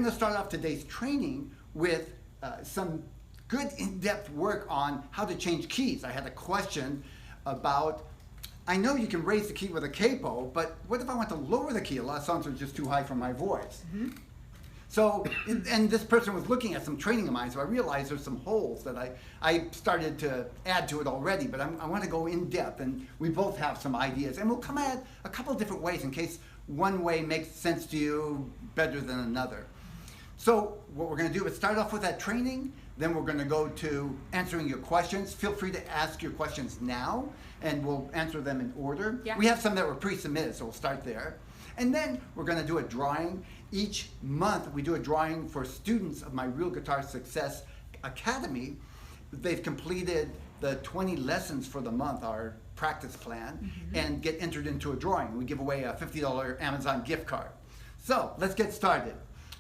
to start off today's training with some good in-depth work on how to change keys. I had a question about, I know you can raise the key with a capo, but what if I want to lower the key? A lot of songs are just too high for my voice. So, and this person was looking at some training of mine, so I realized there's some holes that I started to add to it already, but I want to go in depth, and we both have some ideas. And we'll come at a couple of different ways in case one way makes sense to you better than another. So what we're going to do is start off with that training, then we're going to go to answering your questions. Feel free to ask your questions now, and we'll answer them in order. Yeah. We have some that were pre-submitted, so we'll start there. And then we're going to do a drawing. Each month we do a drawing for students of my Real Guitar Success Academy. They've completed the 20 lessons for the month, our practice plan, and get entered into a drawing. We give away a $50 Amazon gift card. So let's get started.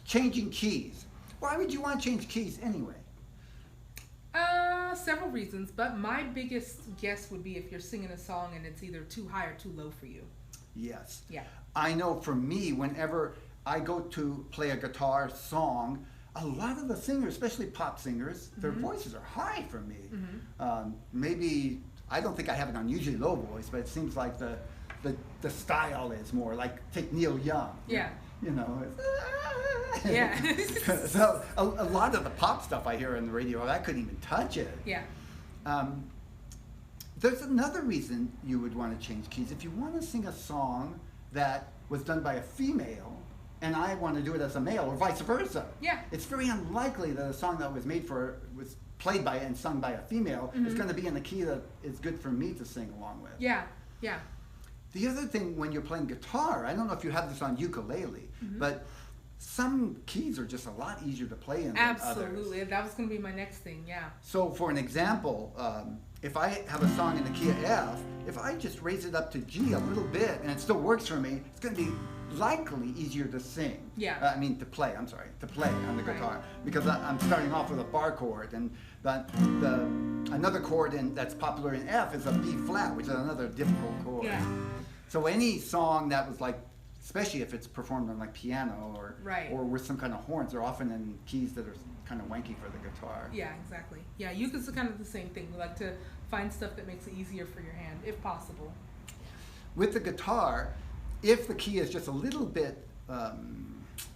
Changing keys. Why would you want to change keys anyway? Several reasons, but my biggest guess would be if you're singing a song and it's either too high or too low for you. Yes. Yeah. I know for me, whenever I go to play a guitar song, a lot of the singers, especially pop singers, their voices are high for me. Maybe, I don't think I have an unusually low voice, but it seems like the style is more like, take Neil Young. Yeah. You know. Yeah. So a lot of the pop stuff I hear on the radio, I couldn't even touch it. Yeah. There's another reason you would want to change keys. If you want to sing a song that was done by a female, and I want to do it as a male, or vice versa. Yeah. It's very unlikely that a song that was played by and sung by a female is going to be in a key that is good for me to sing along with. Yeah. Yeah. The other thing when you're playing guitar, I don't know if you have this on ukulele, but some keys are just a lot easier to play in than Absolutely. others. That was going to be my next thing. Yeah. So for an example, if I have a song in the key of F, if I just raise it up to G a little bit and it still works for me, it's going to be likely easier to sing. Yeah. I mean to play on the guitar, because I'm starting off with a bar chord, and another chord that's popular in F is a B flat, which is another difficult chord. Yeah. So any song that was like, especially if it's performed on like piano or with some kind of horns, they're often in keys that are kind of wanky for the guitar. Yeah, exactly. Yeah, ukulele's kind of the same thing. We like to find stuff that makes it easier for your hand, if possible. With the guitar, if the key is just a little bit,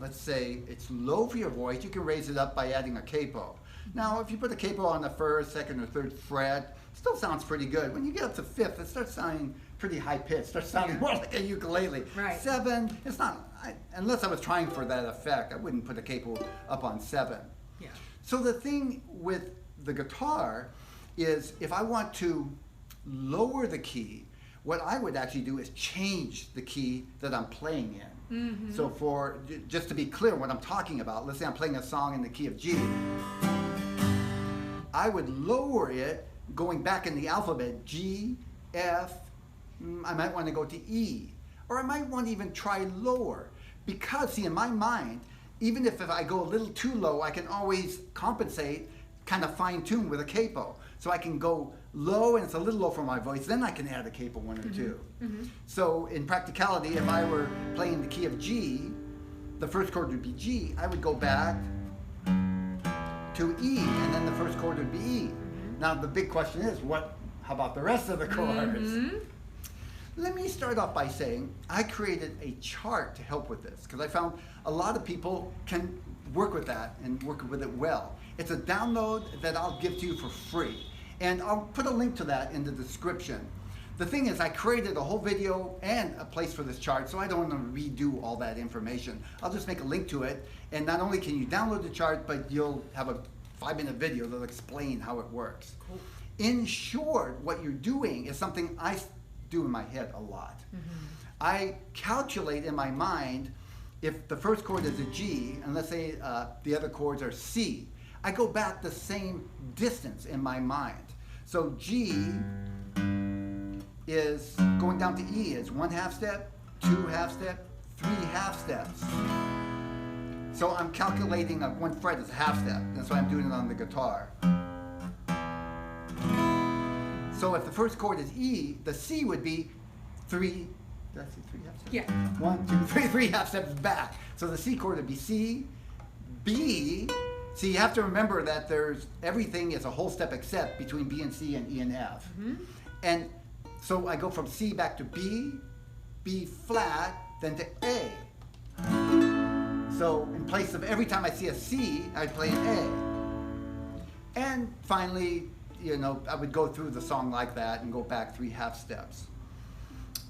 let's say it's low for your voice, you can raise it up by adding a capo. Now, if you put a capo on the first, second, or third fret, it still sounds pretty good. When you get up to fifth, it starts sounding pretty high pitched, starts sounding more like a ukulele. Right. 7, it's not, unless I was trying for that effect, I wouldn't put a capo up on 7. Yeah. So the thing with the guitar is, if I want to lower the key, what I would actually do is change the key that I'm playing in. So just to be clear what I'm talking about, let's say I'm playing a song in the key of G. I would lower it going back in the alphabet, G, F, I might want to go to E, or I might want to even try lower, because see, in my mind, even if I go a little too low, I can always compensate, kind of fine tune with a capo. So I can go low and it's a little low for my voice, then I can add a capo 1 or 2. So in practicality, if I were playing the key of G, the first chord would be G, I would go back to E, and then the first chord would be E. Now the big question is, how about the rest of the chords? Let me start off by saying I created a chart to help with this, because I found a lot of people can work with that and work with it well. It's a download that I'll give to you for free, and I'll put a link to that in the description. The thing is, I created a whole video and a place for this chart, so I don't want to redo all that information. I'll just make a link to it, and not only can you download the chart, but you'll have a 5-minute video that'll explain how it works. Cool. In short, what you're doing is something I do in my head a lot. I calculate in my mind, if the first chord is a G, and let's say the other chords are C, I go back the same distance in my mind. So G is going down to E is 1 half step, 2 half step, 3 half steps. So I'm calculating 1 fret as a half step. That's why I'm doing it on the guitar. So if the first chord is E, the C would be 3, did I say 3 half steps? Yeah. 1, 2, 3 half steps back. So the C chord would be C, B, see, you have to remember that everything is a whole step except between B and C and E and F. And so I go from C back to B, B flat, then to A. So in place of every time I see a C, I play an A. And finally, you know, I would go through the song like that and go back 3 half steps.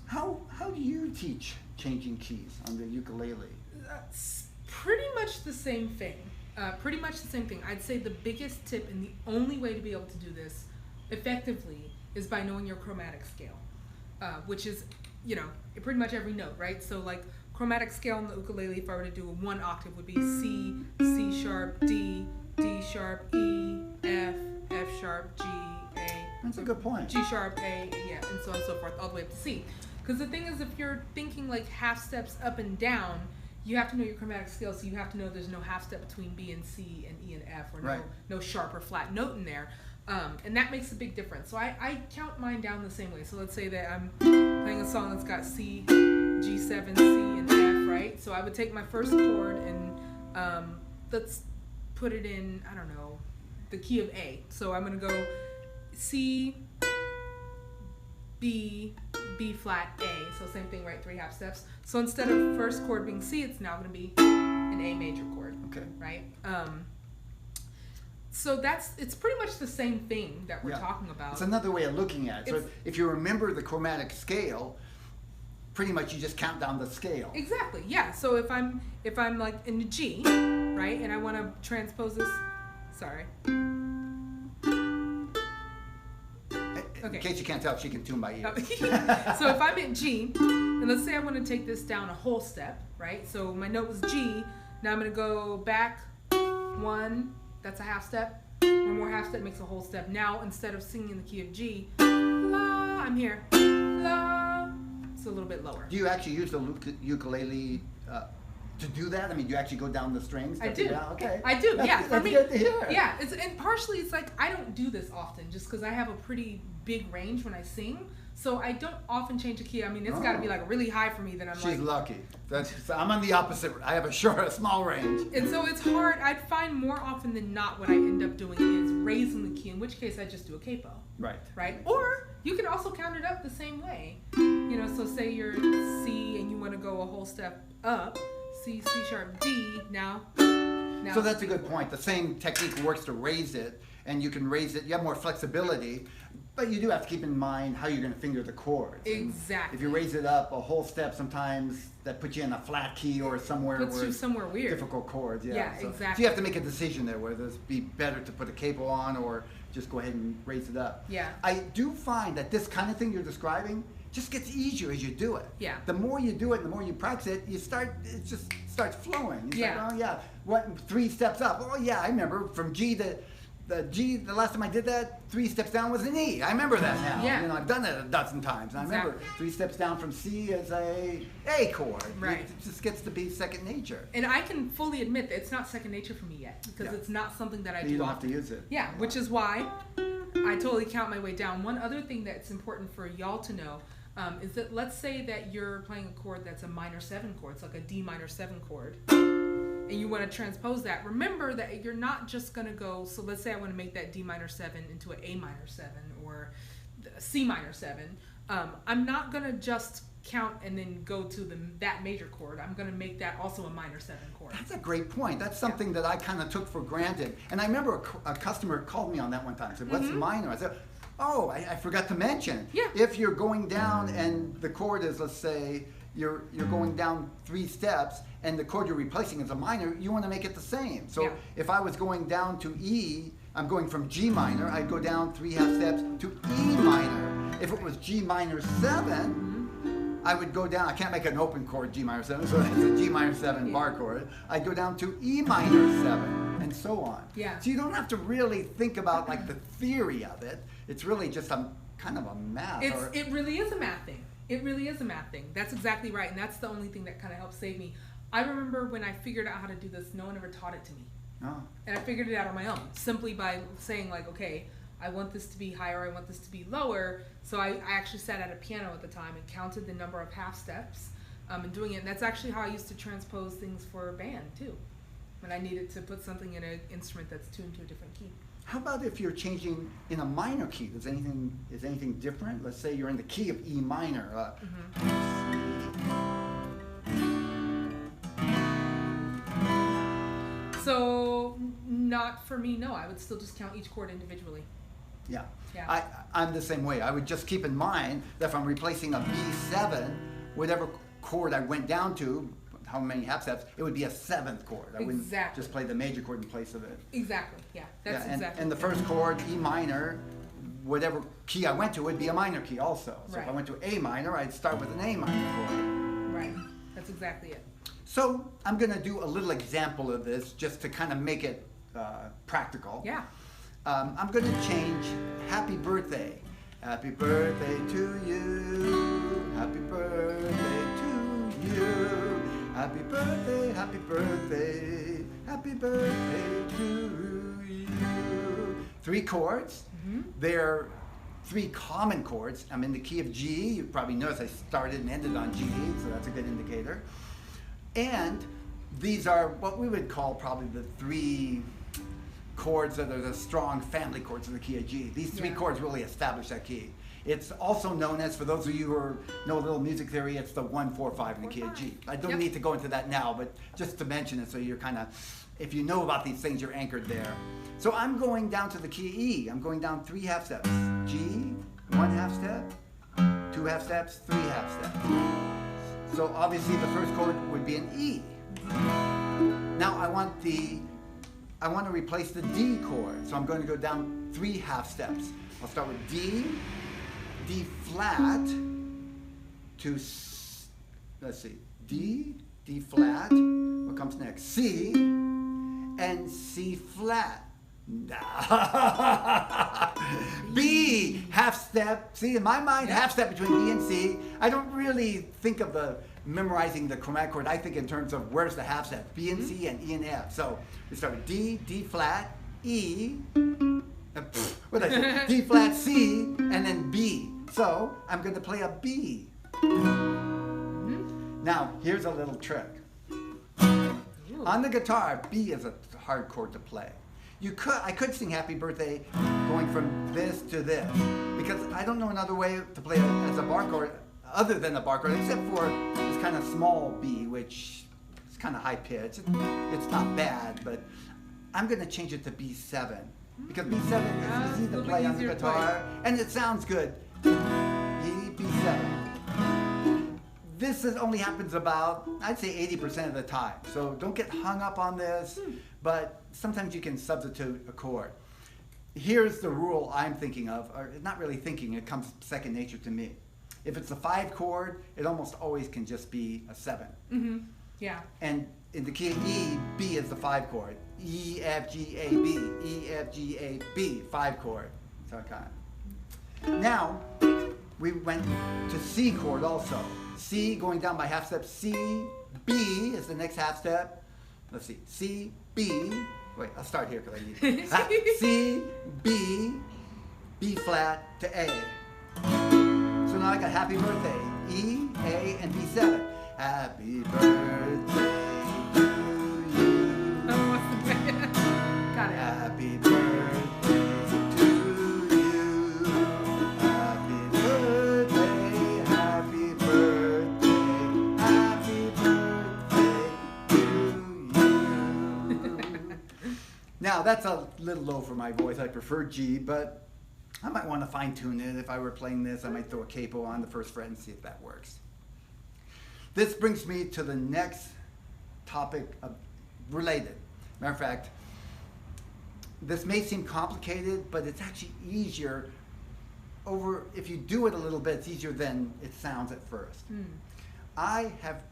How do you teach changing keys on the ukulele? That's pretty much the same thing. I'd say the biggest tip and the only way to be able to do this effectively is by knowing your chromatic scale, which is, you know, pretty much every note, right? So like chromatic scale on the ukulele, if I were to do a 1 octave, would be C, C sharp, D, D sharp, E, F, F sharp, G, A. That's a good point. G sharp, A, yeah, and so on and so forth, all the way up to C. Because the thing is, if you're thinking like half steps up and down, you have to know your chromatic scale, so you have to know there's no half step between B and C and E and F, or no sharp or flat note in there. And that makes a big difference. So I count mine down the same way. So let's say that I'm playing a song that's got C, G7, C, and F, right? So I would take my first chord and let's put it in, I don't know, the key of A. So I'm going to go C, B, B flat, A. So same thing, right? 3 half steps. So instead of first chord being C, it's now going to be an A major chord. Okay. Right? So it's pretty much the same thing that we're talking about. It's another way of looking at it. So if you remember the chromatic scale, pretty much you just count down the scale. Exactly. Yeah. So if I'm like in the G, right, and I want to transpose this. Sorry. In case you can't tell, she can tune by ear. So if I'm in G, and let's say I want to take this down a whole step, right? So my note was G. Now I'm going to go back 1. That's a half step. 1 more half step makes a whole step. Now instead of singing in the key of G, La, I'm here. La. It's a little bit lower. Do you actually use the ukulele to do that? I mean, do you actually go down the strings? I do. Okay. I do. That's For me, good to hear. Yeah. And partially it's like I don't do this often, just because I have a pretty big range when I sing. So I don't often change the key. I mean, it's got to be like really high for me. Then She's lucky. I'm on the opposite. I have a small range. And so it's hard. I'd find more often than not what I end up doing is raising the key, in which case I just do a capo. Right. Right? Or you can also count it up the same way. You know, so say you're C and you want to go a whole step up. C, C sharp, D, now so that's a good point. The same technique works to raise it, and you can raise it. You have more flexibility, but you do have to keep in mind how you're going to finger the chords. Exactly. If you raise it up a whole step, sometimes that puts you in a flat key or somewhere weird. Difficult chords. Yeah, so, exactly. So you have to make a decision there whether it's be better to put a capo on or just go ahead and raise it up. Yeah. I do find that this kind of thing you're describing just gets easier as you do it. Yeah. The more you do it, the more you practice it, it just starts flowing. You Yeah. Say, oh yeah, what 3 steps up? Oh yeah, I remember from G to the G. The last time I did that, 3 steps down was an E. I remember that now. Yeah. You know, I've done it a dozen times. And I remember 3 steps down from C is a chord. Right. It just gets to be second nature. And I can fully admit that it's not second nature for me yet, because it's not something that I do. You don't often. have to use it. Yeah, which is why I totally count my way down. One other thing that's important for y'all to know is that let's say that you're playing a chord that's a minor 7 chord, it's like a D minor 7 chord, and you want to transpose that. Remember that you're not just going to go, so let's say I want to make that D minor 7 into an A minor 7 or a C minor 7. I'm not going to just count and then go to that major chord. I'm going to make that also a minor 7 chord. That's a great point. That's something that I kind of took for granted. And I remember a customer called me on that one time and said, what's minor? I said, oh, I forgot to mention. Yeah. If you're going down and the chord is, let's say, you're going down 3 steps and the chord you're replacing is a minor, you want to make it the same. So if I was going down to E, I'm going from G minor, I'd go down 3 half steps to E minor. If it was G minor 7, I would go down, I can't make an open chord G minor 7, so it's a G minor 7 bar chord. I'd go down to E minor 7 and so on. Yeah. So you don't have to really think about like the theory of it. It's really just kind of a math. It really is a math thing. It really is a math thing. That's exactly right. And that's the only thing that kind of helped save me. I remember when I figured out how to do this, no one ever taught it to me. Oh. And I figured it out on my own, simply by saying like, okay, I want this to be higher, I want this to be lower. So I actually sat at a piano at the time and counted the number of half steps and doing it. And that's actually how I used to transpose things for a band too. when I needed to put something in an instrument that's tuned to a different key. How about if you're changing in a minor key? Is anything different? Let's say you're in the key of E minor. So, not for me, no. I would still just count each chord individually. Yeah. Yeah. I'm the same way. I would just keep in mind that if I'm replacing a B7, whatever chord I went down to, how many half steps, it would be a seventh chord. I wouldn't just play the major chord in place of it. Exactly, yeah. That's exactly. And the first chord, E minor, whatever key I went to would be a minor key also. So Right. if I went to A minor, I'd start with an A minor chord. Right, that's exactly it. So I'm going to do a little example of this just to kind of make it practical. Yeah. I'm going to change happy birthday. Happy birthday to you. Happy birthday to you. Happy birthday, happy birthday. Happy birthday to you. 3 chords. They're 3 common chords. I'm in the key of G. You probably noticed I started and ended on G, so that's a good indicator. And these are what we would call probably the 3 chords that are the strong family chords of the key of G. These 3 chords really establish that key. It's also known as, for those of you who know a little music theory, it's the 1, 4, 5 in the key of G. I don't need to go into that now, but just to mention it so you're kind of, if you know about these things, you're anchored there. So I'm going down to the key E. I'm going down 3 half steps. G, 1 half step, 2 half steps, 3 half steps. So obviously the first chord would be an E. Now I want to replace the D chord. So I'm going to go down 3 half steps. I'll start with D, D flat to, let's see, D, D flat, what comes next? C, and C flat. B, half step. See, in my mind, half step between B and C. I don't really think of memorizing the chromatic chord. I think in terms of where's the half step, B and C and E and F. So we start with D, D flat, E, what did I say? D flat, C, and then B. So I'm going to play a B. Now, here's a little trick. On the guitar, B is a hard chord to play. I could sing Happy Birthday going from this to this, because I don't know another way to play it as a bar chord other than a bar chord, except for this kind of small B, which is kind of high pitched. It's not bad, but I'm going to change it to B7, because B7 is easy to play on the guitar, and it sounds good. B7. This only happens about, I'd say 80% of the time. So don't get hung up on this, but sometimes you can substitute a chord. Here's the rule I'm thinking of, or not really thinking, it comes second nature to me. If it's a 5 chord, it almost always can just be a 7. Yeah. And in the key of E, B is the 5 chord. E, F, G, A, B. E, F, G, A, B. 5 chord. So kind of. Now, we went to C chord also. C going down by half step. C, B is the next half step. Let's see. C, B. Wait, I'll start here because I need C, B, B flat to A. So now I got Happy Birthday. E, A, and B7. Happy birthday to you. Got it. Happy birthday to you. Happy birthday, happy birthday, happy birthday to you. Now that's a little low for my voice. I prefer G, but I might want to fine tune it. If I were playing this, I might throw a capo on the first fret and see if that works. This brings me to the next topic related. Matter of fact, this may seem complicated, but it's actually easier if you do it a little bit, it's easier than it sounds at first. I have,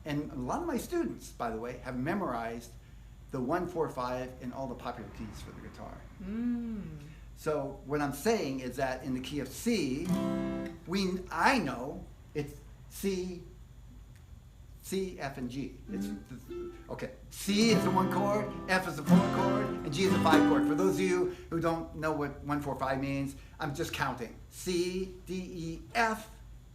and a lot of my students, by the way, have memorized the 1, 4, 5 in all the popular keys for the guitar. So what I'm saying is that in the key of C, I know it's C, F, and G. Okay, C is the 1 chord, F is the 4 chord, and G is the 5 chord. For those of you who don't know what 1, 4, 5 means, I'm just counting. C, D, E, F,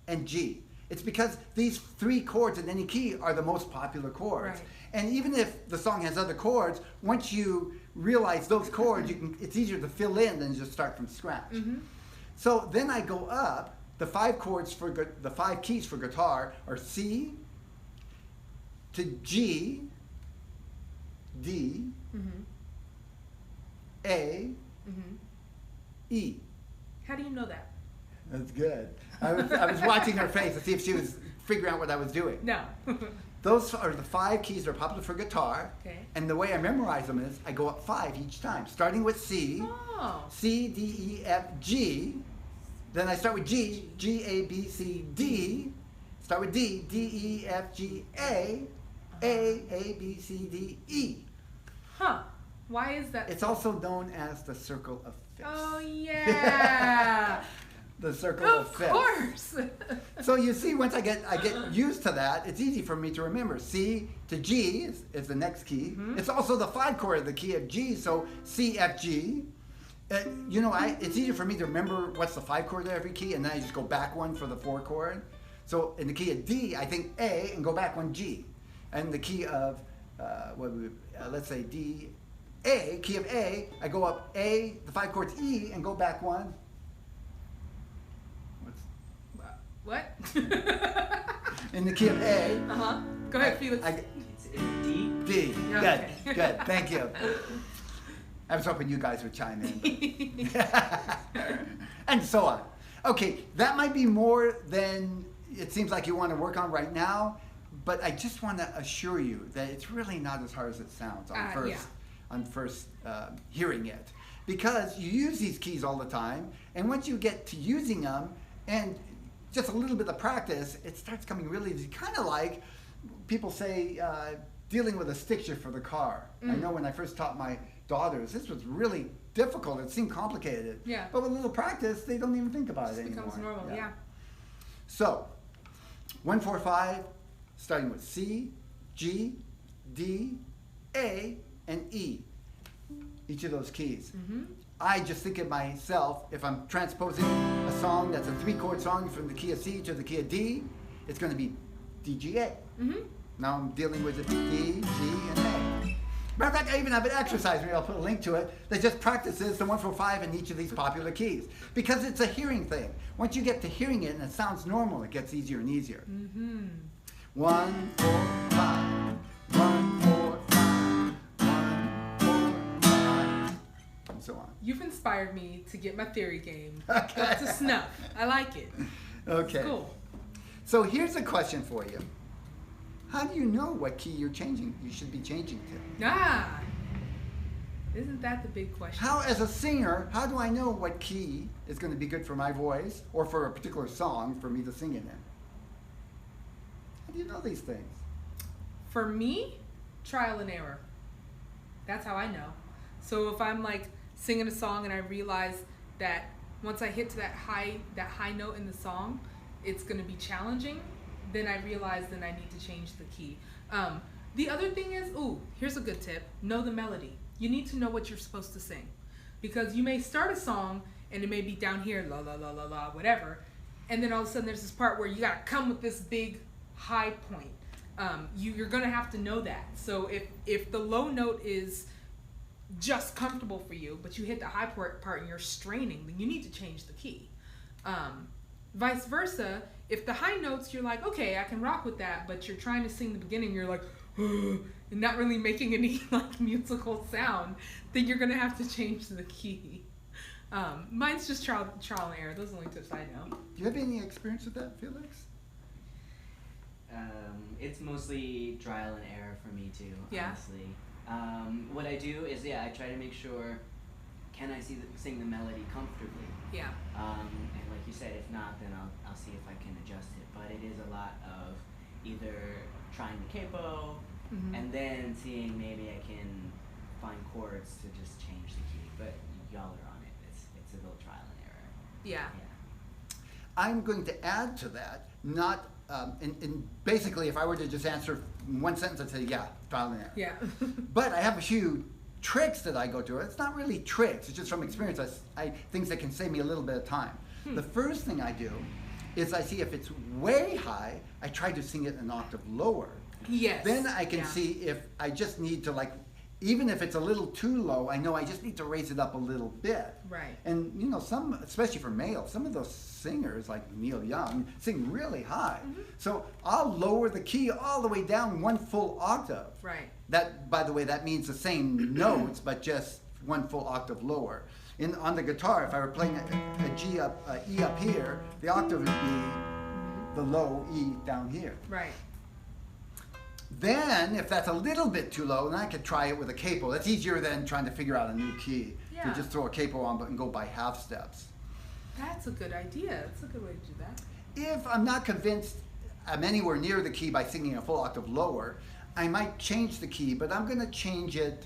and G. It's because these 3 chords in any key are the most popular chords. Right. And even if the song has other chords, once you realize those chords, it's easier to fill in than just start from scratch. So then I go up. The 5 chords for the 5 keys for guitar are C to G, D, A, E. How do you know that? That's good. I was watching her face to see if she was figuring out what I was doing. No. Those are the 5 keys that are popular for guitar. Okay. And the way I memorize them is I go up 5 each time, starting with C, C, D, E, F, G. Then I start with G, G, A, B, C, D. Start with D, D, E, F, G, A, B, C, D, E. Huh. Why is that? It's also known as the circle of fifths. Oh, yeah. The circle of fifths. Of course. So you see, once I get used to that, it's easy for me to remember. C to G is the next key. It's also the 5 chord of the key of G, so C, F, G. You know, it's easier for me to remember what's the 5 chord of every key, and then I just go back one for the 4 chord. So in the key of D, I think A and go back one G. And the key of, let's say D, A, key of A, I go up A, the 5 chords E, and go back one. What? In the key of A. Go ahead, Felix. It's D. D. Okay. Good. Thank you. I was hoping you guys would chime in. And so on. Okay, that might be more than it seems like you want to work on right now, but I just want to assure you that it's really not as hard as it sounds on first hearing it. Because you use these keys all the time, and once you get to using them, and just a little bit of practice, it starts coming really easy. Kind of like people say dealing with a stick shift for the car. I know when I first taught my daughters, this was really difficult. It seemed complicated. Yeah. But with a little practice, they don't even think about it anymore. It becomes normal, yeah. So, 1, 4, 5, starting with C, G, D, A, and E. Each of those keys. I just think of myself, if I'm transposing a song that's a 3-chord song from the key of C to the key of D, it's going to be D, G, A. Now I'm dealing with it D, G, and A. Matter of fact, I even have an exercise, maybe I'll put a link to it, that just practices the 1, 4, 5 in each of these popular keys. Because it's a hearing thing. Once you get to hearing it and it sounds normal, it gets easier and easier. 1, 4, 5. 1, 4, 5. 1, 4, 5. And so on. You've inspired me to get my theory game up to snuff. I like it. Okay. It's cool. So here's a question for you. How do you know what key you should be changing to? Isn't that the big question? How, as a singer, how do I know what key is going to be good for my voice or for a particular song for me to sing it in? How do you know these things? For me, trial and error. That's how I know. So if I'm like singing a song and I realize that once I hit to that high note in the song, it's going to be challenging, then I realize then I need to change the key. The other thing is, here's a good tip. Know the melody. You need to know what you're supposed to sing. Because you may start a song and it may be down here, la la la la la, whatever. And then all of a sudden there's this part where you gotta come with this big high point. You're gonna have to know that. So if the low note is just comfortable for you, but you hit the high part and you're straining, then you need to change the key. Vice versa, if the high notes you're like, okay, I can rock with that, but you're trying to sing the beginning, you're like, and not really making any like musical sound, then you're gonna have to change the key. Mine's just trial and error. Those are the only tips I know. Do you have any experience with that, Felix? It's mostly trial and error for me too, honestly. What I do is, I try to make sure, can I sing the melody comfortably? Yeah. And like you said, if not, then I'll see if I can adjust it. But it is a lot of either trying the capo and then seeing maybe I can find chords to just change the key. But y'all are on it. It's a little trial and error. Yeah. I'm going to add to that, not, and basically if I were to just answer in one sentence, I'd say, trial and error. Yeah. But I have a few tricks that I go to. It's not really tricks, it's just from experience, things that can save me a little bit of time. The first thing I do is I see if it's way high, I try to sing it an octave lower. Yes. Then I can see if I just need to, like, even if it's a little too low, I know I just need to raise it up a little bit. Right. And you know, some, especially for males, some of those singers like Neil Young sing really high. So I'll lower the key all the way down 1 full octave. Right. That, by the way, that means the same notes, but just 1 full octave lower. On the guitar, if I were playing a G up, E up here, the octave would be the low E down here. Right. Then, if that's a little bit too low, then I could try it with a capo. That's easier than trying to figure out a new key. Yeah. To just throw a capo on and go by half steps. That's a good idea. That's a good way to do that. If I'm not convinced I'm anywhere near the key by singing a full octave lower, I might change the key, but I'm going to change it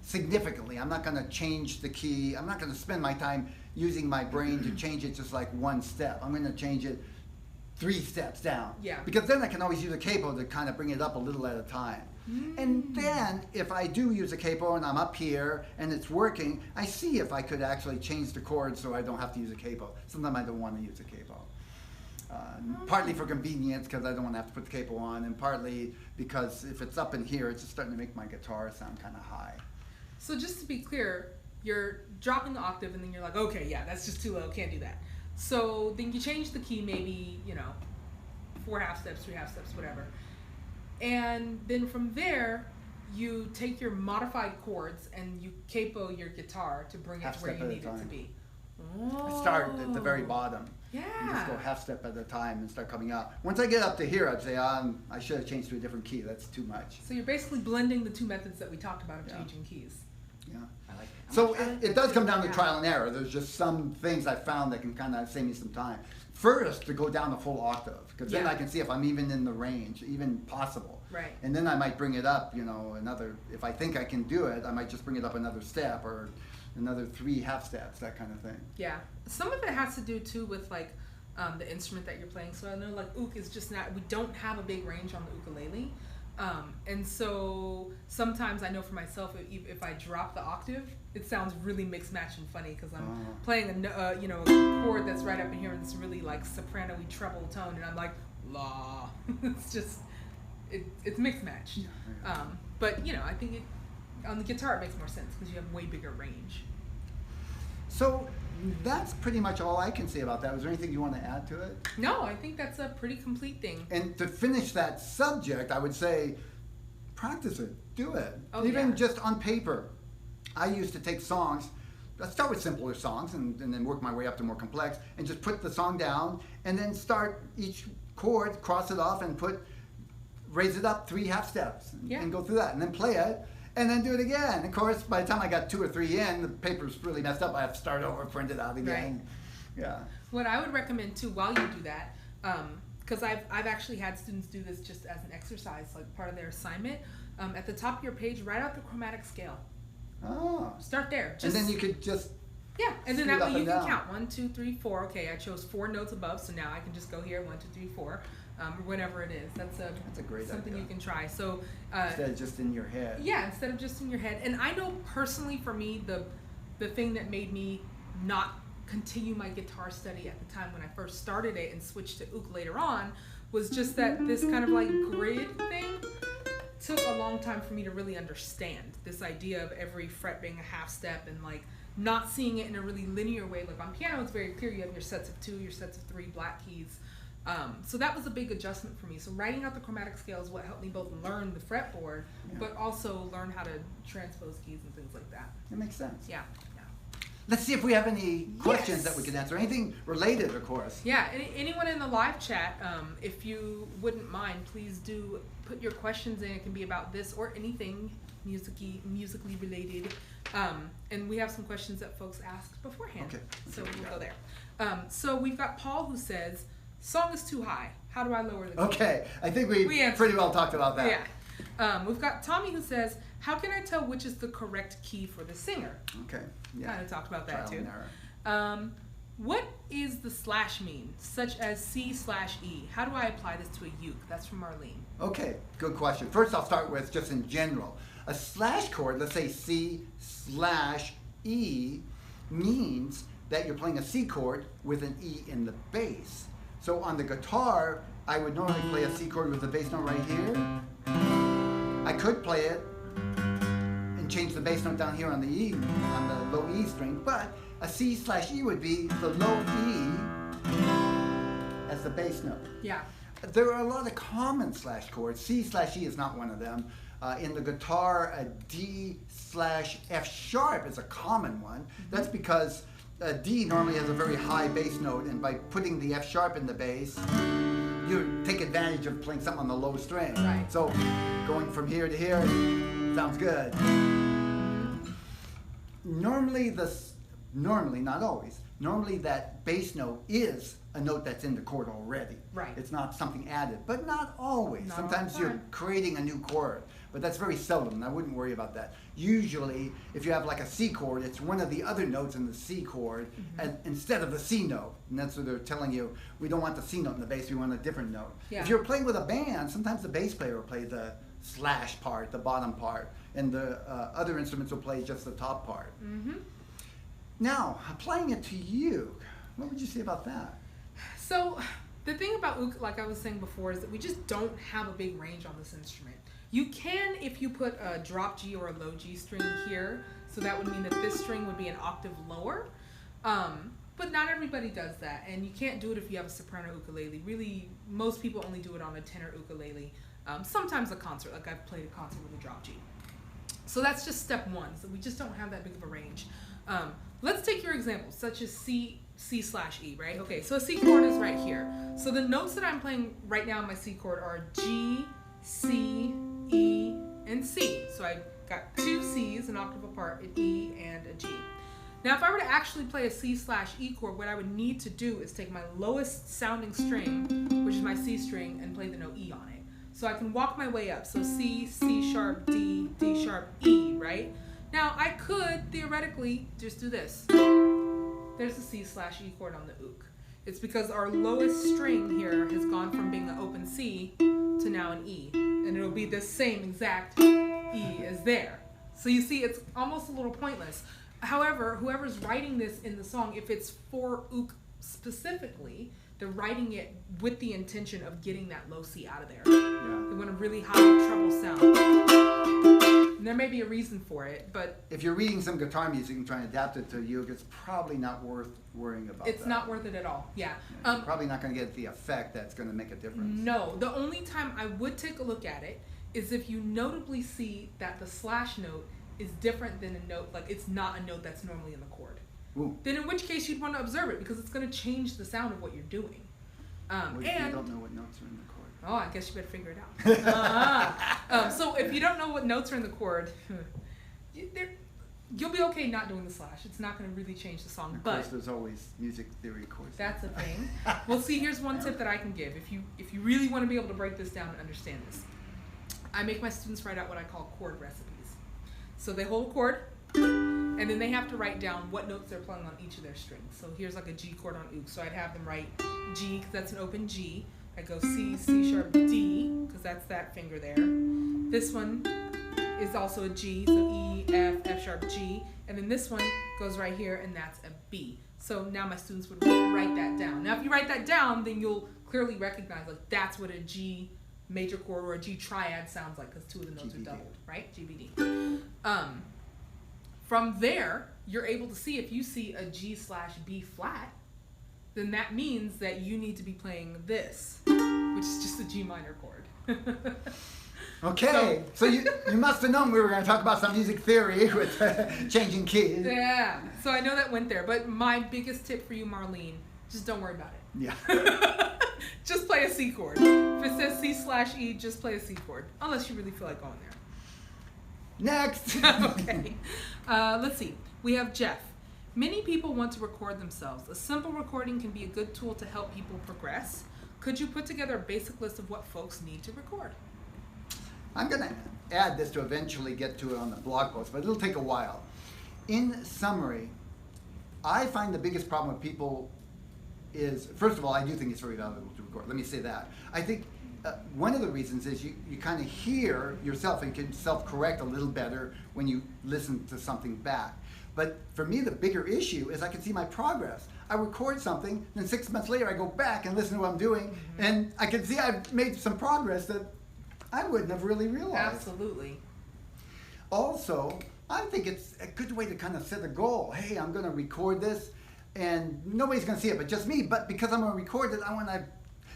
significantly. I'm not going to change the key. I'm not going to spend my time using my brain to change it just like 1 step. I'm going to change it 3 steps down. Yeah. Because then I can always use a capo to kind of bring it up a little at a time. And then if I do use a capo and I'm up here and it's working, I see if I could actually change the chords so I don't have to use a capo. Sometimes I don't want to use a capo. Partly for convenience because I don't want to have to put the capo on, and partly because if it's up in here, it's just starting to make my guitar sound kind of high. So just to be clear, you're dropping the octave and then you're like, okay, yeah, that's just too low, can't do that. So then you change the key, maybe, 4 half steps, 3 half steps, whatever. And then from there, you take your modified chords and you capo your guitar to bring it to where you need it to be. I start at the very bottom. Yeah. And just go half step at a time and start coming up. Once I get up to here, I'd say, I should have changed to a different key. That's too much. So you're basically blending the 2 methods that we talked about of changing keys. Yeah. I like it. So it does come down to trial and error. There's just some things I found that can kind of save me some time. First, to go down a full octave, because then I can see if I'm even in the range, even possible. Right. And then I might bring it up, if I think I can do it, I might just bring it up another step or another 3 half steps, that kind of thing. Yeah. Some of it has to do too with like the instrument that you're playing. So I know like ook is just not, we don't have a big range on the ukulele. And so sometimes I know for myself, if I drop the octave, it sounds really mixed match and funny because I'm playing a chord that's right up in here and this really like soprano-y treble tone, and I'm like la. It's just it's mixed match. But I think on the guitar it makes more sense because you have way bigger range. So that's pretty much all I can say about that. Was there anything you want to add to it? No, I think that's a pretty complete thing. And to finish that subject, I would say practice it. Do it. Oh, Even just on paper. I used to take songs, I'd start with simpler songs and then work my way up to more complex, and just put the song down and then start each chord, cross it off, and raise it up 3 half steps and go through that, and then play it. And then do it again. Of course, by the time I got 2 or 3 in, the paper's really messed up. I have to start over, print it out again. Right. Yeah. What I would recommend too, while you do that, because I've actually had students do this just as an exercise, like part of their assignment. At the top of your page, write out the chromatic scale. Oh. Start there. And then you could just. Yeah, and then that way you can count 1, 2, 3, 4. Okay, I chose 4 notes above, so now I can just go here 1, 2, 3, 4. Or whatever it is. That's a great something idea. You can try. So instead of just in your head. Yeah, instead of just in your head. And I know personally for me, the thing that made me not continue my guitar study at the time when I first started it and switched to uke later on was just that this kind of like grid thing took a long time for me to really understand. This idea of every fret being a half step and like not seeing it in a really linear way. Like on piano, it's very clear. You have your sets of 2, your sets of 3 black keys. So that was a big adjustment for me. So writing out the chromatic scale is what helped me both learn the fretboard, but also learn how to transpose keys and things like that. That makes sense. Yeah. Let's see if we have any questions that we can answer. Anything related, of course. Yeah. Anyone in the live chat, if you wouldn't mind, please do put your questions in. It can be about this or anything musically related. And we have some questions that folks asked beforehand. Okay. So we'll go there. So we've got Paul who says, song is too high. How do I lower the key? Okay, I think we pretty well talked about that. Yeah. We've got Tommy who says, how can I tell which is the correct key for the singer? Okay, yeah. Kind of talked about that Trial too. and error. What is the slash mean, such as C/E? How do I apply this to a uke? That's from Marlene. Okay, good question. First I'll start with just in general. A slash chord, let's say C/E, means that you're playing a C chord with an E in the bass. So on the guitar, I would normally play a C chord with the bass note right here, I could play it and change the bass note down here on the E, on the low E string, but a C/E would be the low E as the bass note. Yeah. There are a lot of common slash chords. C/E is not one of them. In the guitar, a D/F sharp is a common one. That's because D normally has a very high bass note, and by putting the F sharp in the bass, you take advantage of playing something on the low string. Right. So going from here to here sounds good. Normally, not always, normally that bass note is a note that's in the chord already. Right. It's not something added, but not always. Not Sometimes all the you're time. creating a new chord, but that's very seldom, and I wouldn't worry about that. Usually, if you have like a C chord, it's one of the other notes in the C chord and instead of the C note. And that's what they're telling you, we don't want the C note in the bass, we want a different note. Yeah. If you're playing with a band, sometimes the bass player will play the slash part, the bottom part, and the other instruments will play just the top part. Now, applying it to you, what would you say about that? So the thing about ook, like I was saying before, is that we just don't have a big range on this instrument. You can if you put a drop G or a low G string here, so that would mean that this string would be an octave lower. But not everybody does that, and you can't do it if you have a soprano ukulele. Really, most people only do it on a tenor ukulele. Sometimes a concert, like I've played a concert with a drop G. So that's just step one. So we just don't have that big of a range. Let's take your example, such as C/E, right? Okay, so a C chord is right here. So the notes that I'm playing right now in my C chord are G, C, E, and C. So I've got two C's, an octave apart, an E and a G. Now if I were to actually play a C/E chord, what I would need to do is take my lowest sounding string, which is my C string, and play the note E on it. So I can walk my way up. So C, C sharp, D, D sharp, E, right? Now I could theoretically just do this. There's a C/E chord on the ook. It's because our lowest string here has gone from being an open C to now an E. And it'll be the same exact E as there. So you see, it's almost a little pointless. However, whoever's writing this in the song, if it's for ook specifically, they're writing it with the intention of getting that low C out of there. Yeah. They want a really high treble sound. And there may be a reason for it, but If you're reading some guitar music and trying to adapt it to uke, it's probably not worth worrying about it's that. not worth it at all. Yeah. You're probably not going to get the effect that's going to make a difference. No, the only time I would take a look at it is if you notably see that the slash note is different than a note, like it's not a note that's normally in the chord. Ooh. Then in which case you'd want to observe it because it's going to change the sound of what you're doing. What if you And don't know what notes are in the chord? oh, I guess you better figure it out. So if you don't know what notes are in the chord, you'll be okay not doing the slash. It's not going to really change the song. Of But course, there's always music theory courses. that's a thing. Well, see, here's one tip that I can give. If you really want to be able to break this down and understand this, I make my students write out what I call chord recipes. So they hold a chord, and then they have to write down what notes they're playing on each of their strings. So here's like a G chord on ook. So I'd have them write G, because that's an open G. I go C, C sharp, D, because that's that finger there. This one is also a G, so E, F, F sharp, G. And then this one goes right here, and that's a B. So now my students would write that down. Now if you write that down, then you'll clearly recognize like that's what a G major chord or a G triad sounds like, because two of the notes GBD. are doubled, right? GBD. From there, you're able to see if you see a G/B flat, then that means that you need to be playing this, which is just a G minor chord. Okay, so you must have known we were going to talk about some music theory with changing keys. Yeah, so I know that went there, but my biggest tip for you, Marlene, just don't worry about it. Yeah. Just play a C chord. If it says C/E, just play a C chord, unless you really feel like going there. Next. Okay. Let's see. We have Jeff. Many people want to record themselves. A simple recording can be a good tool to help people progress. Could you put together a basic list of what folks need to record? I'm going to add this to eventually get to it on the blog post, but it'll take a while. In summary, I find the biggest problem with people is, first of all, I do think it's very valuable to record. Let me say that. I think one of the reasons is you kind of hear yourself and can self-correct a little better when you listen to something back. But for me, the bigger issue is I can see my progress. I record something, then 6 months later I go back and listen to what I'm doing, and I can see I've made some progress that I wouldn't have really realized. Absolutely. Also, I think it's a good way to kind of set a goal. Hey, I'm going to record this, and nobody's going to see it but just me. But because I'm going to record it, I want to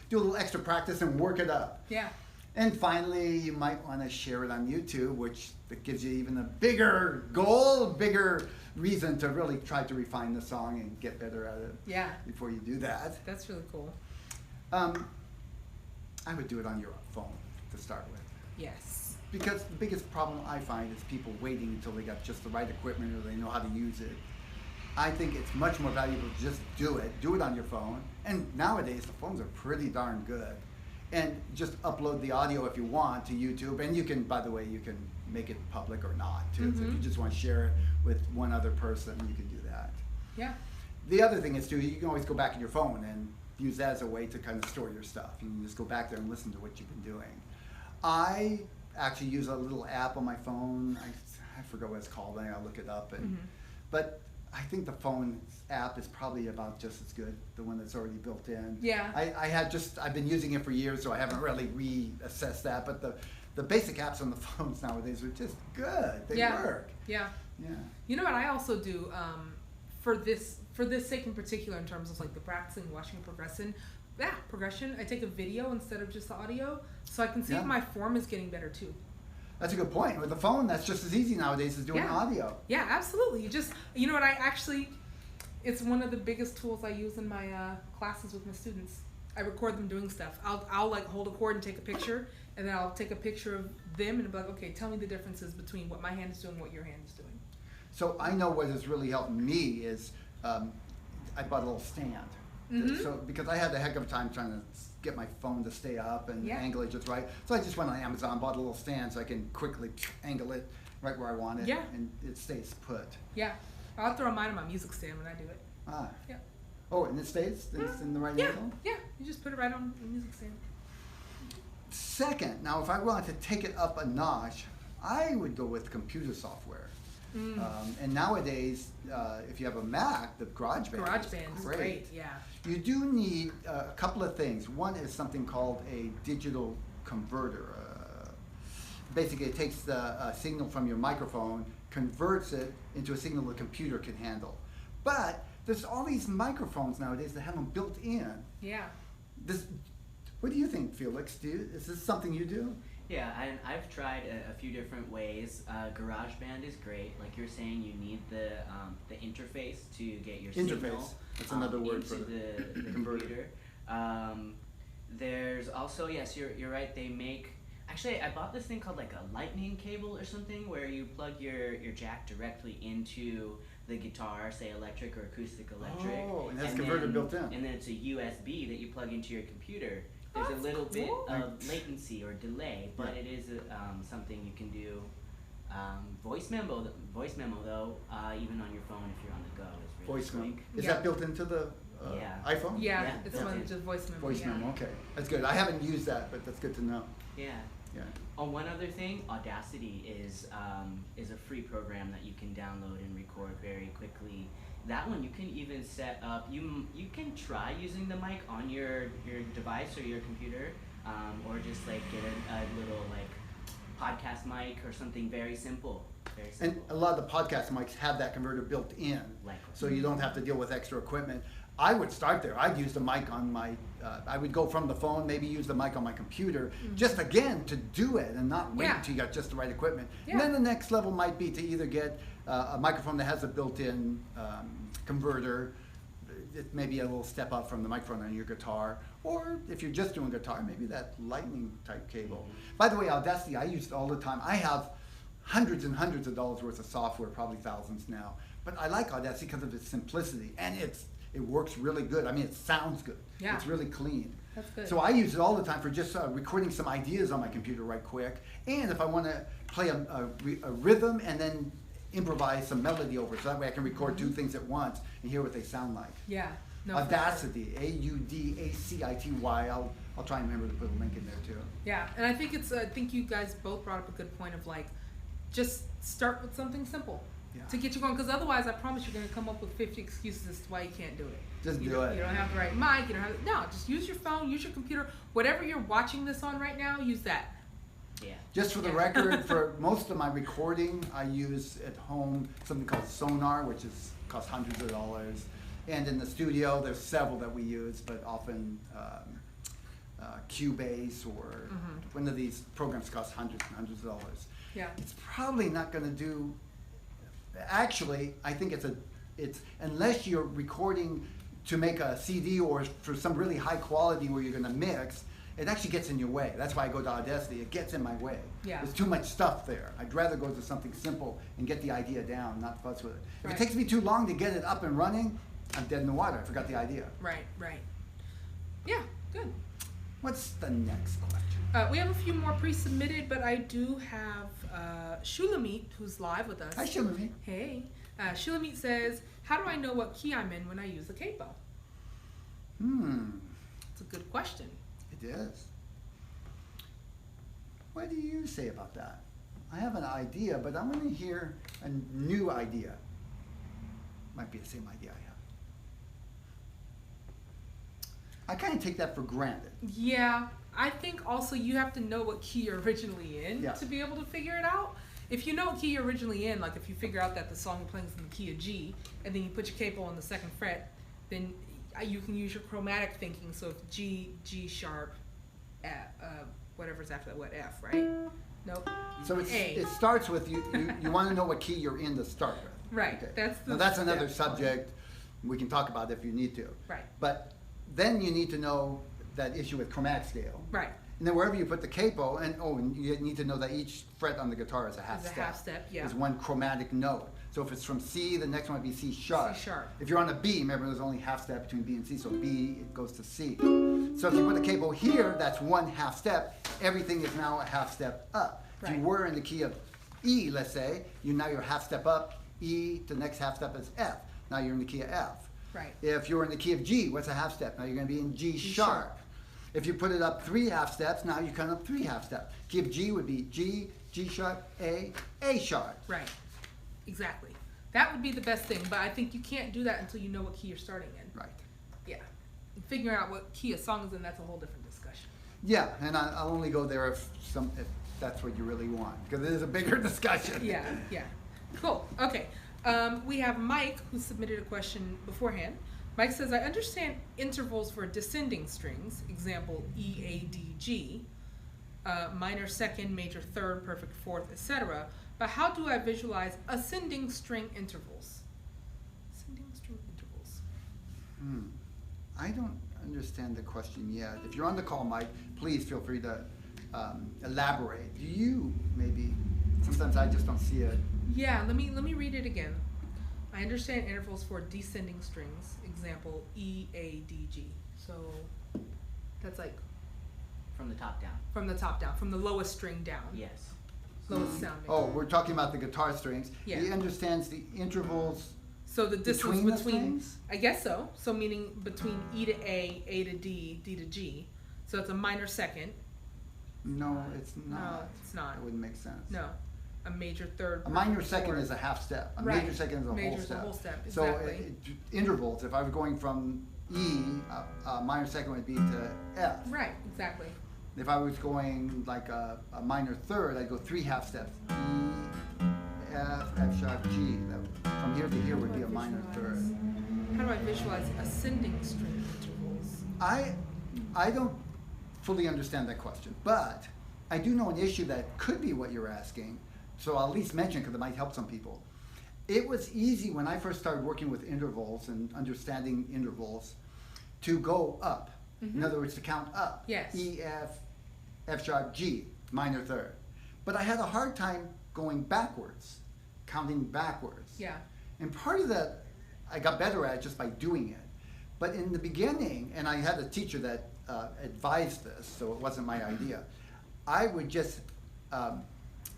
do a little extra practice and work it up. Yeah. And finally, you might want to share it on YouTube, which that gives you even a bigger goal, a bigger reason to really try to refine the song and get better at it. Yeah. Before you do that. That's really cool. I would do it on your phone to start with. Yes. Because the biggest problem I find is people waiting until they got just the right equipment or they know how to use it. I think it's much more valuable to just do it on your phone. And nowadays the phones are pretty darn good. And just upload the audio if you want to YouTube. And you can, by the way, you can make it public or not too. So if you just want to share it with one other person, you can do that. Yeah. The other thing is too, you can always go back in your phone and use that as a way to kind of store your stuff. You can just go back there and listen to what you've been doing. I actually use a little app on my phone. I forget what it's called. I'll look it up. And but I think the phone app is probably about just as good, the one that's already built in. Yeah. I've been using it for years, so I haven't really reassessed that. But the basic apps on the phones nowadays are just good. They work. Yeah. Yeah. You know what I also do for this sake in particular, in terms of like the practicing, watching progression. I take a video instead of just the audio, so I can see if my form is getting better too. That's a good point. With the phone, that's just as easy nowadays as doing audio. Yeah, absolutely. You know what, it's one of the biggest tools I use in my classes with my students. I record them doing stuff. I'll like hold a chord and take a picture, and then I'll take a picture of them and be like, okay, tell me the differences between what my hand is doing and what your hand is doing. So I know what has really helped me is I bought a little stand. So because I had a heck of a time trying to get my phone to stay up and angle it just right. So I just went on Amazon, bought a little stand so I can quickly angle it right where I want it, and it stays put. Yeah, I'll throw mine on my music stand when I do it. Yeah. Oh, and it stays? It's in the right angle? Yeah, you just put it right on the music stand. Second, now if I wanted to take it up a notch, I would go with computer software. And nowadays, if you have a Mac, the GarageBand is great. Yeah. You do need a couple of things. One is something called a digital converter. Basically, it takes the signal from your microphone, converts it into a signal the computer can handle. But there's all these microphones nowadays that have them built in. Yeah. What do you think, Felix? Is this something you do? Yeah, I've tried a few different ways. GarageBand is great. Like you're saying, you need the interface to get your signal. That's another word for the converter. computer. There's also, yes, you're right. They make. Actually, I bought this thing called like a lightning cable or something, where you plug your jack directly into the guitar, say electric or acoustic electric. Oh, and that's converter built in. And then it's a USB that you plug into your computer. There's a little bit of latency or delay, but it is something you can do. Voice memo though, even on your phone if you're on the go, is really Voice memo. quick. Is that built into the iPhone? Yeah, it's just voice memo. Voice memo. Okay, that's good. I haven't used that, but that's good to know. Yeah. Yeah. Oh, one other thing, Audacity is a free program that you can download and record very quickly. That one you can even set up. You can try using the mic on your device or your computer, or just like get a little like podcast mic or something very simple. And a lot of the podcast mics have that converter built in, so you don't have to deal with extra equipment. I would start there. I'd use the mic on my, I would go from the phone, maybe use the mic on my computer, just again to do it and not wait until you got just the right equipment. Yeah. And then the next level might be to either get a microphone that has a built-in converter. It may be a little step up from the microphone on your guitar, or if you're just doing guitar, maybe that lightning type cable. By the way, Audacity, I use it all the time. I have hundreds and hundreds of dollars worth of software, probably thousands now. But I like Audacity because of its simplicity, and it works really good. I mean, it sounds good. Yeah. It's really clean. That's good. So I use it all the time for just recording some ideas on my computer right quick. And if I want to play a rhythm and then improvise some melody over, so that way I can record two things at once and hear what they sound like. Yeah. No, Audacity, Audacity. I'll try and remember to put a link in there too. Yeah, and I think I think you guys both brought up a good point of like, just start with something simple. Yeah. To get you going, because otherwise I promise you're going to come up with 50 excuses as to why you can't do it. Just do it. You don't have the right mic, just use your phone, use your computer, whatever you're watching this on right now, use that. Yeah. Just for the record, for most of my recording, I use at home something called Sonar, which costs hundreds of dollars. And in the studio, there's several that we use, but often Cubase or one of these programs costs hundreds and hundreds of dollars. Yeah. It's probably not going to do. Actually, I think it's unless you're recording to make a CD or for some really high quality where you're going to mix, it actually gets in your way. That's why I go to Audacity. It gets in my way. Yeah. There's too much stuff there. I'd rather go to something simple and get the idea down, not fuss with it. If Right. it takes me too long to get it up and running, I'm dead in the water. I forgot the idea. Right. Yeah, good. What's the next question? We have a few more pre-submitted, but I do have Shulamit, who's live with us. Hi, Shulamit. Hey. Shulamit says, how do I know what key I'm in when I use a capo? It's a good question. It is. What do you say about that? I have an idea, but I'm going to hear a new idea. Might be the same idea I have. I kind of take that for granted. Yeah, I think also you have to know what key you're originally in Yeah. to be able to figure it out. If you know what key you're originally in, like if you figure out that the song you're playing is in the key of G, and then you put your capo on the second fret, then you can use your chromatic thinking. So if G, G sharp, whatever's after that, what, F, right? Nope. So it starts with you want to know what key you're in to start with. Right. Okay. That's That's another step one. subject we can talk about if you need to. Right. But then you need to know that issue with chromatic scale. Right. And then wherever you put the capo, and you need to know that each fret on the guitar is a half Is a step. half step, yeah. Is one chromatic note. So if it's from C, the next one would be C sharp. C sharp. If you're on a B, remember there's only half step between B and C, so B it goes to C. So if you put the capo here, that's one half step. Everything is now a half step up. If you Right. were in the key of E, let's say, you're half step up. E, the next half step is F. Now you're in the key of F. Right. If you're in the key of G, what's a half step? Now you're going to be in G sharp. If you put it up 3 half steps, now you come up 3 half steps. Key of G would be G, G sharp, A sharp. Right. Exactly. That would be the best thing, but I think you can't do that until you know what key you're starting in. Right. Yeah. And figuring out what key a song is in, that's a whole different discussion. Yeah, and I'll only go there if that's what you really want, because it is a bigger discussion. Yeah. Cool. Okay. We have Mike, who submitted a question beforehand. Mike says, I understand intervals for descending strings, example E, A, D, G, minor second, major third, perfect fourth, etc. But how do I visualize ascending string intervals? Ascending string intervals. I don't understand the question yet. If you're on the call, Mike, please feel free to elaborate. Do you maybe? Sometimes I just don't see it. Yeah, let me read it again. I understand intervals for descending strings, example E, A, D, G. So that's like From the top down. from the top down, from the lowest string down. Yes. Lowest sounding. Oh, we're talking about the guitar strings. Yeah. He understands the intervals. So the distance Between the between, strings? I guess so. So meaning between E to A, A to D, D to G. So it's a minor second. No, it's not. No, it's not. That wouldn't make sense. No, a major third. A minor perfect second fourth. is a half step. A Right. major second is a Major whole is a step. whole step, So exactly. intervals, if I was going from E, a minor second would be to F. Right, exactly. If I was going like a minor third, I'd go 3 half steps. E, F, F sharp, G. From here to here would be a minor third. How do I visualize ascending string intervals? I don't fully understand that question, but I do know an issue that could be what you're asking, so I'll at least mention because it might help some people. It was easy when I first started working with intervals and understanding intervals to go up. In other words, to count up. Yes. E, F, F sharp, G, minor third. But I had a hard time going backwards, counting backwards. Yeah. And part of that, I got better at just by doing it. But in the beginning, and I had a teacher that advised this, so it wasn't my idea, I would just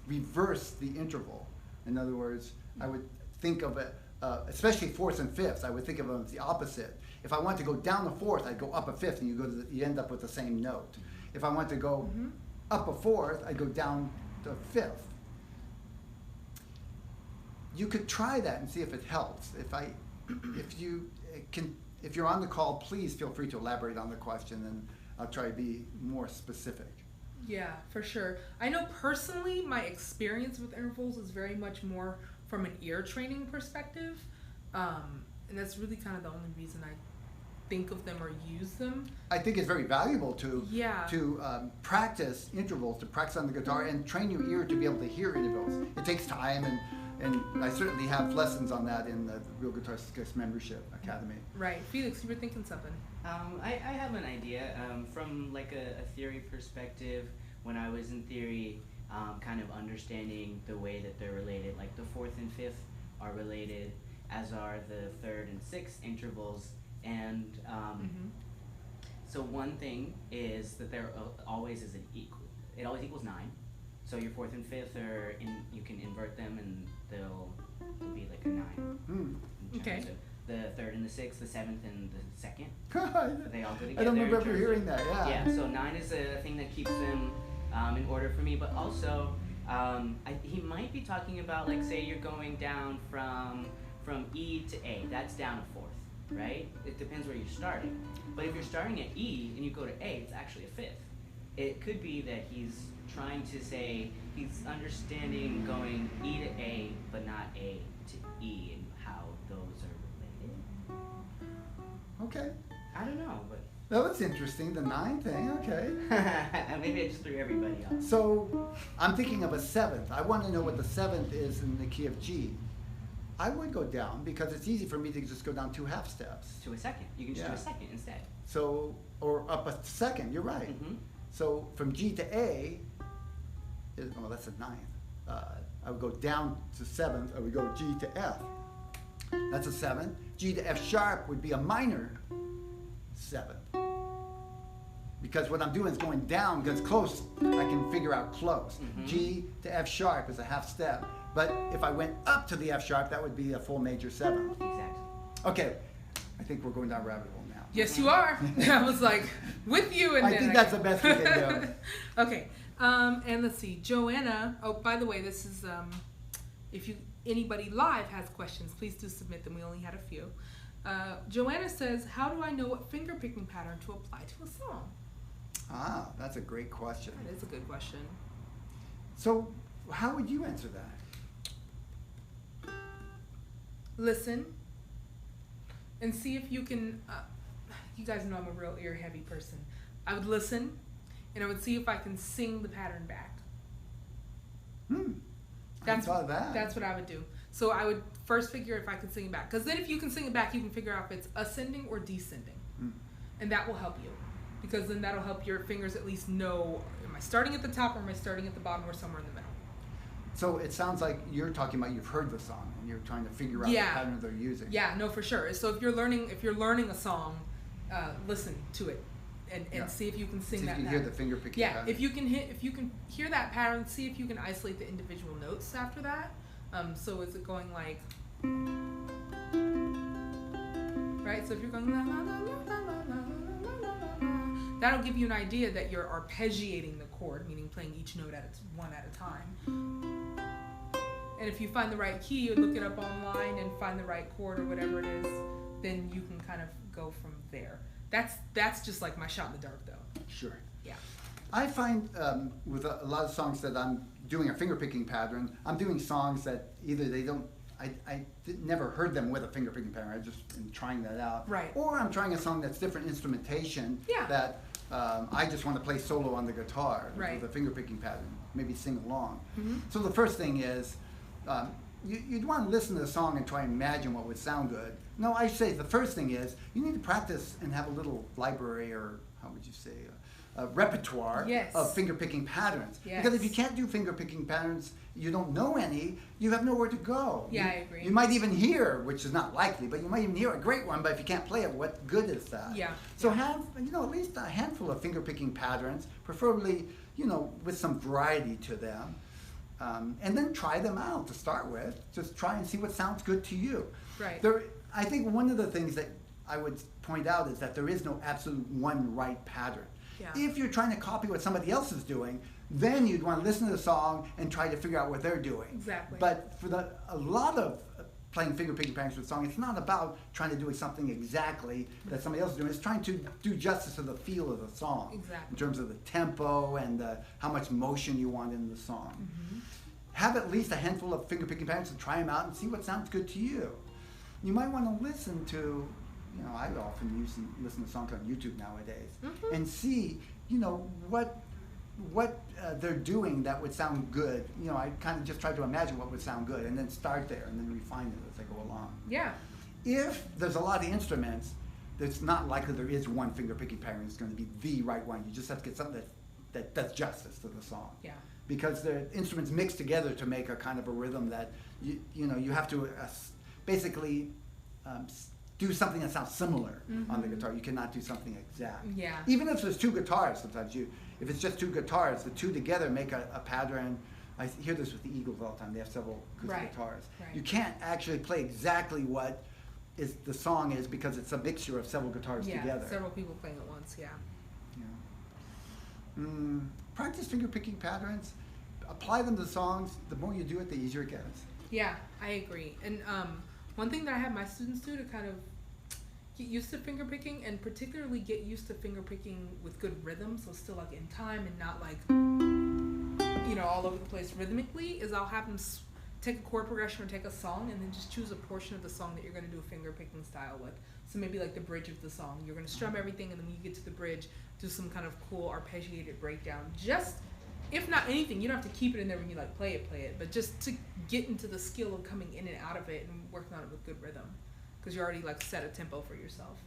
reverse the interval. In other words, I would think of it, especially fourths and fifths, I would think of them as the opposite. If I want to go down a fourth, I'd go up a fifth, and you end up with the same note. If I want to go up a fourth, I'd go down the fifth. You could try that and see if it helps. If you're on the call, please feel free to elaborate on the question, and I'll try to be more specific. Yeah, for sure. I know personally, my experience with intervals is very much more from an ear training perspective, and that's really kind of the only reason I think of them or use them. I think it's very valuable to Yeah. practice intervals, to practice on the guitar and train your ear to be able to hear intervals. It takes time, and I certainly have lessons on that in the Real Guitar Success Membership Academy. Right. Felix, you were thinking something. I have an idea from like a theory perspective. When I was in theory, kind of understanding the way that they're related, like the fourth and fifth are related, as are the third and sixth intervals. And so one thing is that there always is an equal. It always equals 9. So your fourth and fifth are you can invert them and they'll be like a 9. Okay. So the third and the sixth, the seventh and the second, they all go together. I don't remember hearing that. Yeah. Yeah. So 9 is a thing that keeps them in order for me, but also he might be talking about, like, say you're going down from E to A. That's down a fourth, right? It depends where you're starting. But if you're starting at E and you go to A, it's actually a fifth. It could be that he's trying to say he's understanding going E to A, but not A to E, and how those are related. Okay. I don't know, but That was interesting, the 9 thing, okay. maybe I just threw everybody off. So I'm thinking of a 7th. I want to know what the 7th is in the key of G. I would go down because it's easy for me to just go down 2 half steps. To a second. You can just do a second instead. So, or up a second, you're right. Mm-hmm. So from G to A, well, that's a 9th. I would go down to 7th, I would go G to F. That's a 7th. G to F sharp would be a minor 7th. Because what I'm doing is going down, because close, I can figure out close. Mm-hmm. G to F sharp is a half step. But if I went up to the F sharp, that would be a full major 7th. Exactly. Okay, I think we're going down a rabbit hole now. Yes, you are. I was like, with you, and I then think that's the best we can do. Okay, and let's see, Joanna. Oh, by the way, this is if anybody live has questions, please do submit them. We only had a few. Joanna says, "How do I know what finger picking pattern to apply to a song?" Ah, that's a great question. That is a good question. So, how would you answer that? Listen and see if you can. You guys know I'm a real ear heavy person. I would listen, and I would see if I can sing the pattern back. I thought of that. That's what I would do. So I would first figure if I could sing it back, because then if you can sing it back, you can figure out if it's ascending or descending, and that will help you, because then that'll help your fingers at least know: am I starting at the top or am I starting at the bottom or somewhere in the middle? So it sounds like you're talking about you've heard the song and you're trying to figure out the pattern they're using. Yeah, no, for sure. So if you're learning a song, listen to it and see if you can sing that. See if you hear the finger picking pattern. if you can hear that pattern, see if you can isolate the individual notes after that. So is it going like, right? So if you're going la la la la la la la la, that'll give you an idea that you're arpeggiating the chord, meaning playing each note one at a time. And if you find the right key, you look it up online and find the right chord or whatever it is, then you can kind of go from there. That's just like my shot in the dark, though. Sure. Yeah. I find with a lot of songs that I'm doing a finger picking pattern, I'm doing songs that either they don't, I never heard them with a finger picking pattern. I just am trying that out. Right. Or I'm trying a song that's different instrumentation. Yeah. That I just want to play solo on the guitar Right. with a finger picking pattern. Maybe sing along. Mm-hmm. So the first thing is, you'd want to listen to the song and try and imagine what would sound good. No, I say the first thing is you need to practice and have a little library, or how would you say, a repertoire of finger picking patterns. Yes. Because if you can't do finger picking patterns, you don't know any, you have nowhere to go. Yeah, I agree. You might even hear, which is not likely, but you might even hear a great one, but if you can't play it, what good is that? Yeah. So have, at least a handful of finger picking patterns, preferably, with some variety to them. And then try them out to start with. Just try and see what sounds good to you. Right. I think one of the things that I would point out is that there is no absolute one right pattern. Yeah. If you're trying to copy what somebody else is doing, then you'd want to listen to the song and try to figure out what they're doing. Exactly. But for a lot of playing finger picking patterns with a song, it's not about trying to do something exactly that somebody else is doing. It's trying to do justice to the feel of the song. Exactly. In terms of the tempo and how much motion you want in the song. Mm-hmm. Have at least a handful of finger picking patterns and try them out and see what sounds good to you. You might want to listen to, I often listen to songs on YouTube nowadays, mm-hmm. and see, what they're doing that would sound good. I kind of just try to imagine what would sound good and then start there and then refine it as I go along. Yeah. If there's a lot of instruments, it's not likely there is one finger picking pattern that's going to be the right one. You just have to get something that does justice to the song. Yeah. Because the instruments mix together to make a kind of a rhythm that you have to basically do something that sounds similar mm-hmm. on the guitar. You cannot do something exact. Yeah. Even if there's two guitars, sometimes if it's just two guitars, the two together make a pattern. I hear this with the Eagles all the time. They have several good guitars. Right. You can't actually play exactly what the song is because it's a mixture of several guitars together. Several people playing at once. Yeah. Practice finger picking patterns. Apply them to songs. The more you do it, the easier it gets. Yeah, I agree. And one thing that I have my students do to kind of get used to finger picking, and particularly get used to finger picking with good rhythm, so still like in time and not like all over the place rhythmically, is I'll have them take a chord progression or take a song and then just choose a portion of the song that you're going to do a finger picking style with. So maybe like the bridge of the song, you're going to strum everything, and then when you get to the bridge, do some kind of cool arpeggiated breakdown. Just, if not anything, you don't have to keep it in there when you like play it, but just to get into the skill of coming in and out of it and working on it with good rhythm, because you already like set a tempo for yourself.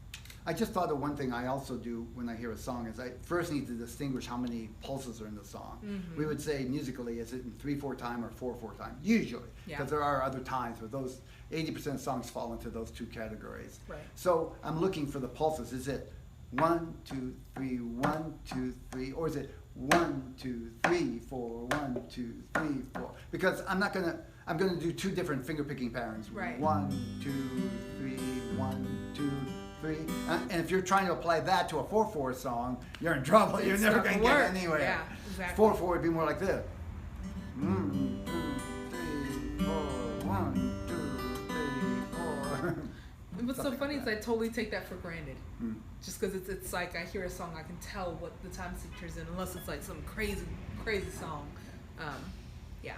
I just thought of one thing I also do when I hear a song is I first need to distinguish how many pulses are in the song. Mm-hmm. We would say musically, is it in 3/4 time or 4/4 time? Usually, because there are other times where those 80% of songs fall into those two categories. Right. So I'm looking for the pulses. Is it 1, 2, 3, 1, 2, 3, or is it 1, 2, 3, 4, 1, 2, 3, 4? Because I'm gonna do two different finger picking patterns. Right. 1, 2, 3, 1, 2, 3. And if you're trying to apply that to a 4/4 song, you're in trouble. You're never going to get anywhere. Yeah, exactly. 4/4 would be more like this. 1, 2, 3, 4. 1, 2, 3, 4. What's so funny is I totally take that for granted. Mm. Just because it's like I hear a song, I can tell what the time signature's in, unless it's like some crazy song. Yeah.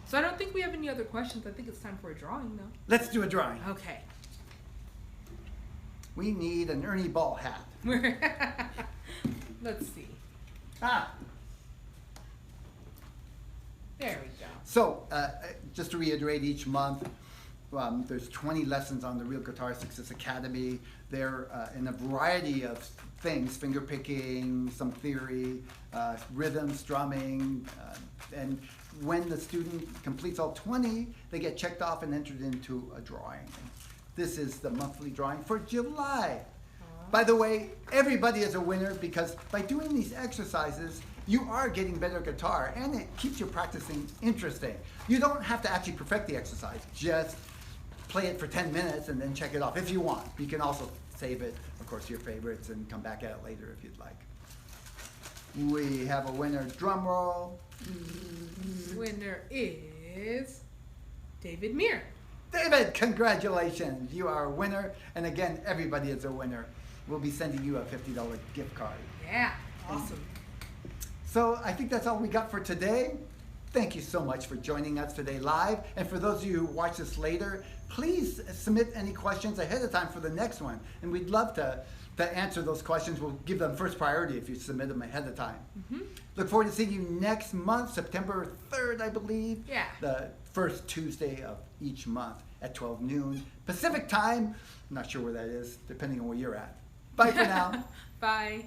So I don't think we have any other questions. I think it's time for a drawing, though. Let's do a drawing. Okay. We need an Ernie Ball hat. Let's see. There we go. So, just to reiterate, each month there's 20 lessons on the Real Guitar Success Academy. They're in a variety of things: finger picking, some theory, rhythm, strumming, and when the student completes all 20, they get checked off and entered into a drawing. This is the monthly drawing for July. By the way, everybody is a winner because by doing these exercises, you are getting better guitar, and it keeps your practicing interesting. You don't have to actually perfect the exercise. Just play it for 10 minutes and then check it off if you want. You can also save it, of course, to your favorites and come back at it later if you'd like. We have a winner. Drum roll. Winner is David Meir. David, congratulations. You are a winner. And again, everybody is a winner. We'll be sending you a $50 gift card. Yeah, awesome. So I think that's all we got for today. Thank you so much for joining us today live. And for those of you who watch this later, please submit any questions ahead of time for the next one. And we'd love to answer those questions. We'll give them first priority if you submit them ahead of time. Mm-hmm. Look forward to seeing you next month, September 3rd, I believe. Yeah. The first Tuesday of each month at 12 noon Pacific time. I'm not sure where that is, depending on where you're at. Bye for now. Bye.